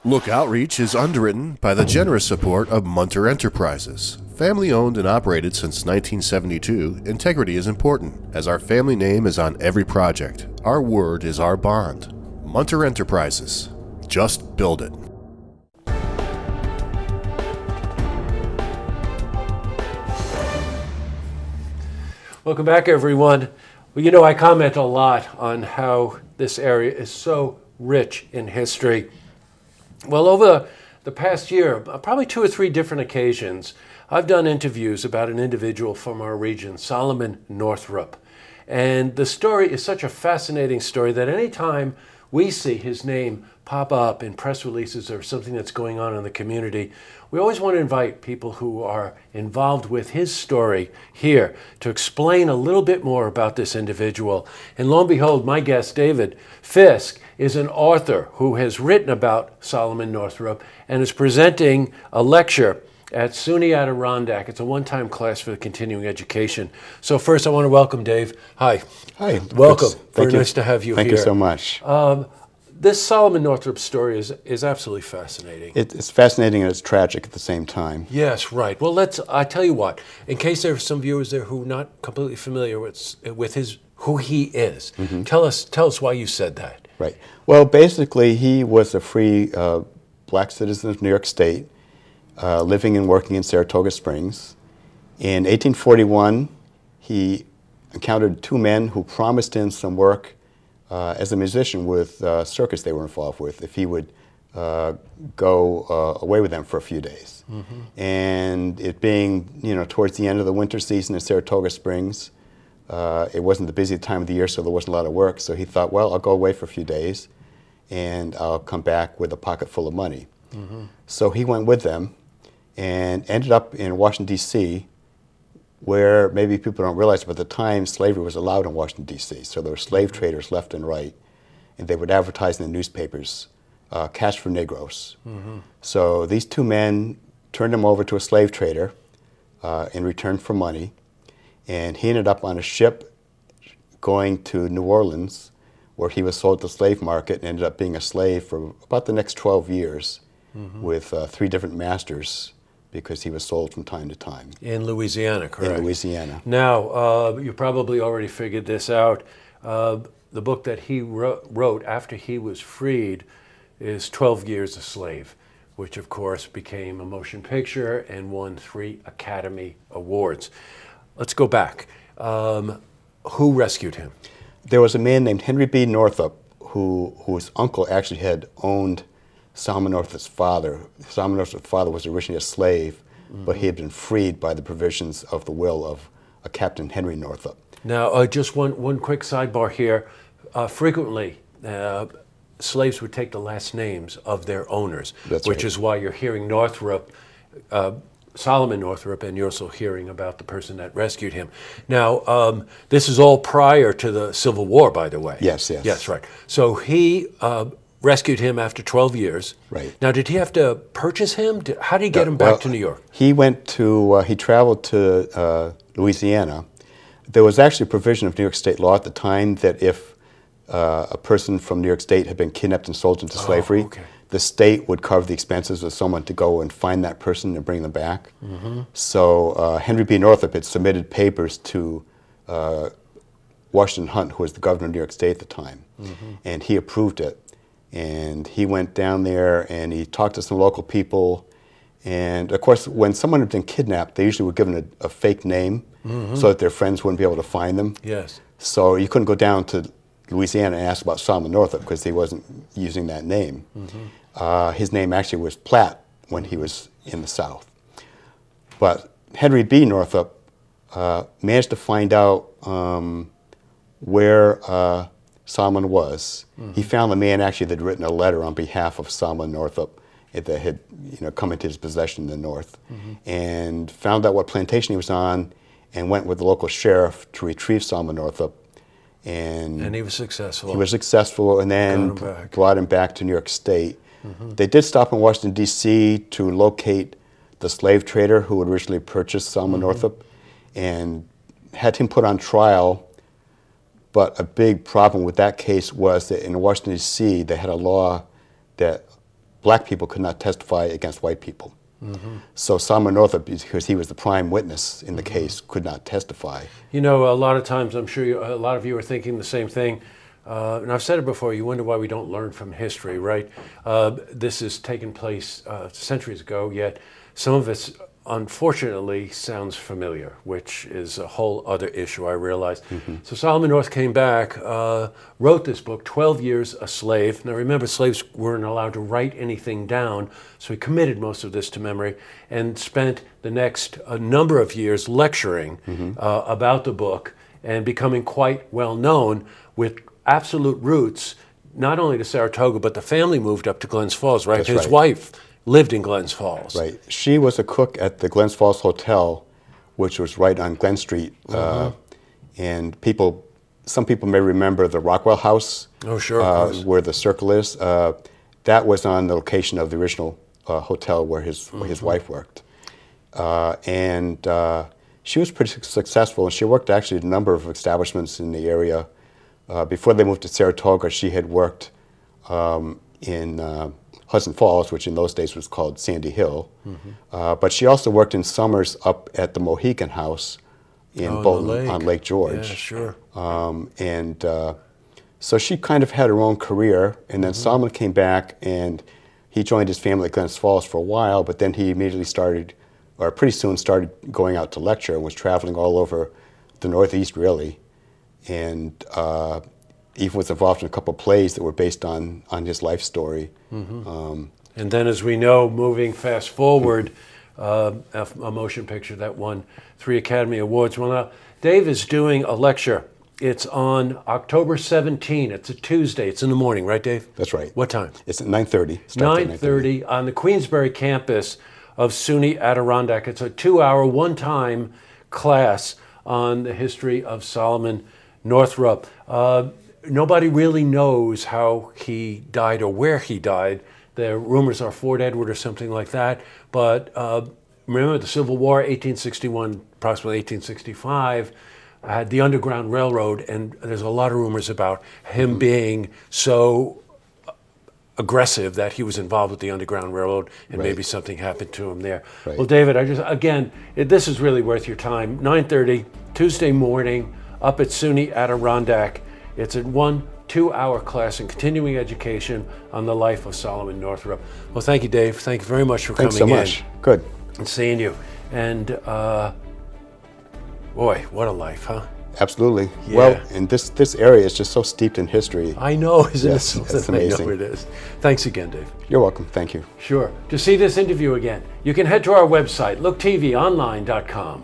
Look Outreach is underwritten by the generous support of Munter Enterprises. Family owned and operated since 1972, integrity is important, as our family name is on every project. Our word is our bond. Munter Enterprises. Just build it. Welcome back, everyone. Well, you know, I comment a lot on how this area is so rich in history. Well, over the past year, probably 2 or 3 different occasions, I've done interviews about an individual from our region, Solomon Northup. And the story is such a fascinating story that anytime we see his name pop up in press releases or something that's going on in the community, we always want to invite people who are involved with his story here to explain a little bit more about this individual. And lo and behold, my guest, David Fisk, is an author who has written about Solomon Northup and is presenting a lecture at SUNY Adirondack. It's a one-time class for the continuing education. So first, I want to welcome Dave. Hi. Hi. Welcome. Very nice to have you here. Thank you so much. This Solomon Northup story is absolutely fascinating. It's fascinating and it's tragic at the same time. Yes, right. Well, I tell you what, in case there are some viewers there who are not completely familiar with who he is, tell us why you said that. Right. Well, basically, he was a free black citizen of New York State, living and working in Saratoga Springs. In 1841, he encountered 2 men who promised him some work as a musician with a circus they were involved with if he would go away with them for a few days. And it being, towards the end of the winter season in Saratoga Springs, it wasn't the busy time of the year, so there wasn't a lot of work. So he thought, well, I'll go away for a few days, and I'll come back with a pocket full of money. So he went with them and ended up in Washington, D.C., where maybe people don't realize, but at the time, slavery was allowed in Washington, D.C., so there were slave traders left and right, and they would advertise in the newspapers, cash for Negroes. So these 2 men turned him over to a slave trader in return for money, and he ended up on a ship going to New Orleans, where he was sold to the slave market and ended up being a slave for about the next 12 years with 3 different masters, because he was sold from time to time. In Louisiana, correct? In Louisiana. Now, you probably already figured this out. The book that he wrote after he was freed is 12 Years a Slave, which of course became a motion picture and won 3 Academy Awards. Let's go back. Who rescued him? There was a man named Henry B. Northup whose uncle actually had owned Solomon Northup's father. Solomon Northup's father was originally a slave, but he had been freed by the provisions of the will of a Captain Henry Northup. Now, just one quick sidebar here. Frequently, slaves would take the last names of their owners, which is why you're hearing Northup, Solomon Northup, and you're also hearing about the person that rescued him. Now, this is all prior to the Civil War, by the way. Yes. Yes, right. So he rescued him after 12 years. Right. Now, did he have to purchase him? How did he get him back to New York? He traveled to Louisiana. There was actually a provision of New York State law at the time that if a person from New York State had been kidnapped and sold into slavery, the state would cover the expenses of someone to go and find that person and bring them back. So Henry B. Northup had submitted papers to Washington Hunt, who was the governor of New York State at the time, and he approved it. And he went down there and he talked to some local people. And of course, when someone had been kidnapped, they usually were given a fake name so that their friends wouldn't be able to find them. Yes. So you couldn't go down to Louisiana and ask about Solomon Northup because he wasn't using that name. His name actually was Platt when he was in the South. But Henry B. Northup managed to find out where Solomon was. He found the man actually that had written a letter on behalf of Solomon Northup that had come into his possession in the North, and found out what plantation he was on, and went with the local sheriff to retrieve Solomon Northup. And he was successful. He was successful, and then brought him back to New York State. They did stop in Washington, D.C. to locate the slave trader who had originally purchased Solomon Northup, and had him put on trial. But a big problem with that case was that in Washington, D.C., they had a law that black people could not testify against white people. So Solomon Northup, because he was the prime witness in the case, could not testify. You know, a lot of times, I'm sure a lot of you are thinking the same thing. And I've said it before, you wonder why we don't learn from history, right? This has taken place centuries ago, yet some of it's unfortunately sounds familiar, which is a whole other issue, I realize. So Solomon North came back, wrote this book, 12 Years a Slave. Now remember, slaves weren't allowed to write anything down, so he committed most of this to memory and spent the next number of years lecturing about the book and becoming quite well known with absolute roots, not only to Saratoga, but the family moved up to Glens Falls, right? That's His right. wife lived in Glens Falls. Right. She was a cook at the Glens Falls Hotel, which was right on Glen Street. And some people may remember the Rockwell House. Oh, sure, of course. Where the circle is. That was on the location of the original hotel where his wife worked. And she was pretty successful, and she worked actually at a number of establishments in the area. Before they moved to Saratoga, she had worked in Hudson Falls, which in those days was called Sandy Hill. But she also worked in summers up at the Mohican House in Bolton on Lake George. Yeah, sure. So she kind of had her own career, and then Solomon came back and he joined his family at Glens Falls for a while, but then he immediately pretty soon started going out to lecture and was traveling all over the Northeast, really. And even was involved in a couple of plays that were based on his life story. And then, as we know, moving fast forward, a motion picture that won 3 Academy Awards. Well, now, Dave is doing a lecture. It's on October 17. It's a Tuesday. It's in the morning, right, Dave? That's right. What time? It's at 9:30. 9:30 on the Queensbury campus of SUNY Adirondack. It's a 2-hour, one-time class on the history of Solomon Northup. Nobody really knows how he died or where he died. The rumors are Fort Edward or something like that. But remember the Civil War, 1861, approximately 1865, had the Underground Railroad, and there's a lot of rumors about him being so aggressive that he was involved with the Underground Railroad, and maybe something happened to him there. Well, David, this is really worth your time. 9:30, Tuesday morning, up at SUNY Adirondack. It's a 2-hour class in continuing education on the life of Solomon Northup. Well, thank you, Dave. Thank you very much for coming in. Thanks so much. Good. And seeing you. And boy, what a life, huh? Absolutely. Yeah. Well, and this area is just so steeped in history. I know, isn't it something? It's amazing. I know it is. Thanks again, Dave. You're welcome. Thank you. Sure. To see this interview again, you can head to our website, looktvonline.com.